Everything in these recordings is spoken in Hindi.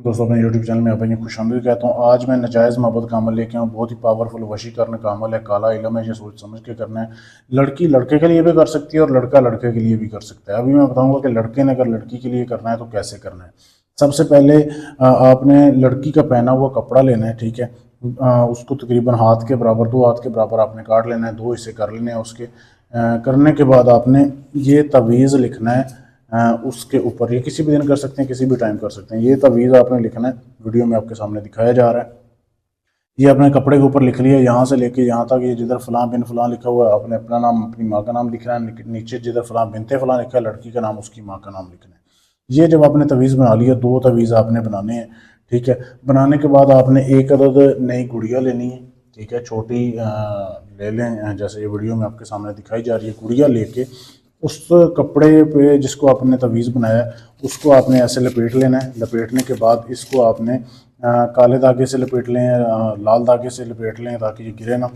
दोस्तों अपने यूट्यूब चैनल में अपनी खुशामदीद कहता हूँ। आज मैं नाजायज़ मोहब्बत का अमल लेके आऊँ। बहुत ही पावरफुल वशी करने का अमल है, काला इलम है, ये सोच समझ के करना है। लड़की लड़के के लिए भी कर सकती है और लड़का लड़के के लिए भी कर सकता है। अभी मैं बताऊँगा कि लड़के ने अगर लड़की के लिए करना है तो कैसे करना है। सबसे पहले आपने लड़की का पहना हुआ कपड़ा लेना है, ठीक है। उसको तकरीबन हाथ के बराबर, 2 हाथ के बराबर आपने काट लेना है, 2 हिस्से कर लेने हैं उसके। करने के बाद आपने ये तवीज़ लिखना है उसके ऊपर। ये किसी भी दिन कर सकते हैं, किसी भी टाइम कर सकते हैं। ये तवीज़ आपने लिखना है, वीडियो में आपके सामने दिखाया जा रहा है। ये अपने कपड़े के ऊपर लिख लिया, यहाँ से लेके यहाँ तक। ये जिधर फ़लाँ बिन फ़लाँ लिखा हुआ है आपने अपना नाम, अपनी माँ का नाम लिखना है। नीचे जिधर फ़लाँ बिनते फ़लाँ लिखा है, लड़की का नाम, उसकी माँ का नाम लिखना है। ये जब आपने तवीज़ बना लिया, 2 तवीज़ आपने बनाने हैं, ठीक है। बनाने के बाद आपने एक अदद नई गुड़िया लेनी है, ठीक है। छोटी ले लें, जैसे ये वीडियो में आपके सामने दिखाई जा रही है। गुड़िया लेके उस कपड़े पे जिसको आपने तवीज़ बनाया है उसको आपने ऐसे लपेट लेना है। लपेटने के बाद इसको आपने काले धागे से लपेट लें, लाल धागे से लपेट लें ताकि ये गिरे ना।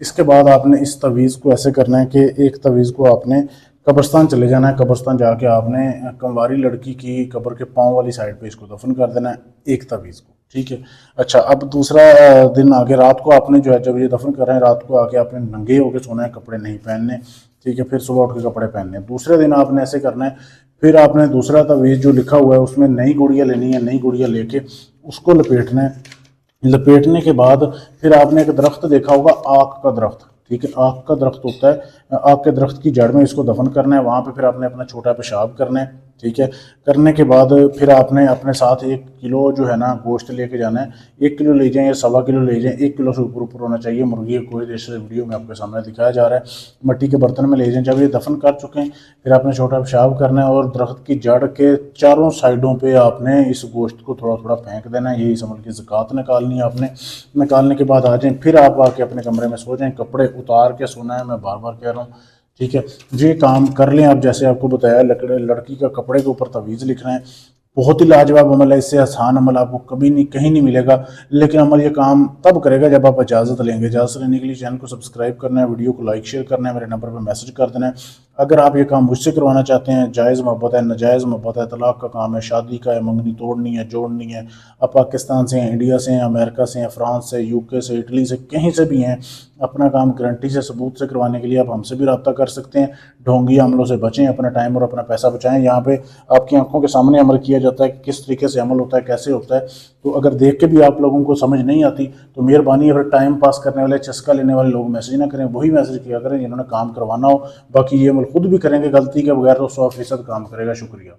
इसके बाद आपने इस तवीज़ को ऐसे करना है कि एक तवीज़ को आपने कब्रस्तान चले जाना है। कब्रस्तान जाके आपने कंवारी लड़की की कब्र के पाँव वाली साइड पे इसको दफन कर देना है, एक तवीज़ को, ठीक है। अच्छा, अब दूसरा दिन आगे रात को आपने जो है, जब ये दफन कर रहे हैं, रात को आके आपने नंगे होकर सोना है, कपड़े नहीं पहनने, ठीक है। फिर सुबह उठ के कपड़े पहनने हैं। दूसरे दिन आपने ऐसे करना है। फिर आपने दूसरा तवीज़ जो लिखा हुआ है उसमें नई गुड़िया लेनी है। नई गुड़िया लेके उसको लपेटना है। लपेटने के बाद फिर आपने एक दरख्त देखा होगा, आक का दरख्त, ठीक है। आक का दरख्त होता है, आक के दरख्त की जड़ में इसको दफन करना है। वहाँ पे फिर आपने अपना छोटा पेशाब करना है, ठीक है। करने के बाद फिर आपने अपने साथ 1 किलो जो है ना गोश्त लेके जाना है। 1 किलो ले जाएँ या 1.25 किलो ले जाएँ, 1 किलो से ऊपर ऊपर होना चाहिए मुर्गी कोई, जैसे वीडियो में आपके सामने दिखाया जा रहा है। मिट्टी के बर्तन में ले जाएँ। जब ये दफन कर चुके हैं फिर आपने छोटा पेशाब करना है और दरख्त की जड़ के चारों साइडों पे आपने इस गोश्त को थोड़ा थोड़ा फेंक देना है। यही समझ के ज़कात निकालनी है आपने। निकालने के बाद आ जाएँ, फिर आप आके अपने कमरे में सो जाएँ। कपड़े उतार के सोना है, मैं बार बार कह रहा हूँ, ठीक है। ये काम कर लें आप, जैसे आपको बताया। लड़की का कपड़े के ऊपर तवीज़ लिखना है। बहुत ही लाजवाब अमल है, इससे आसान अमल आपको कभी नहीं, कहीं नहीं मिलेगा। लेकिन अमल ये काम तब करेगा जब आप इजाज़त लेंगे। इजाज़त लेने के लिए चैनल को सब्सक्राइब करना है, वीडियो को लाइक शेयर करना है, मेरे नंबर पर मैसेज कर देना है। अगर आप ये काम मुझसे करवाना चाहते हैं, जायज़ मोहब्बत है, नाजायज़ मोहब्बत है, तलाक का काम है, शादी का है, मंगनी तोड़नी है, जोड़नी है, आप पाकिस्तान से हैं, इंडिया से हैं, अमेरिका से हैं, फ्रांस से, यूके से, इटली से, कहीं से भी हैं, अपना काम गारंटी से, सबूत से करवाने के लिए आप हमसे भी रब्ता कर सकते हैं। ढोंगी अमलों से बचें, अपना टाइम और अपना पैसा बचाएं। यहाँ पे आपकी आंखों के सामने अमल किया जाता है कि किस तरीके से अमल होता है, कैसे होता है। तो अगर देख के भी आप लोगों को समझ नहीं आती तो मेहरबानी है, फिर टाइम पास करने वाले, चस्का लेने वाले लोग मैसेज ना करें, वही मैसेज किया करें जिन्होंने काम करवाना हो। बाकी ये अमल खुद भी करेंगे गलती के बगैर तो 100% काम करेगा। शुक्रिया।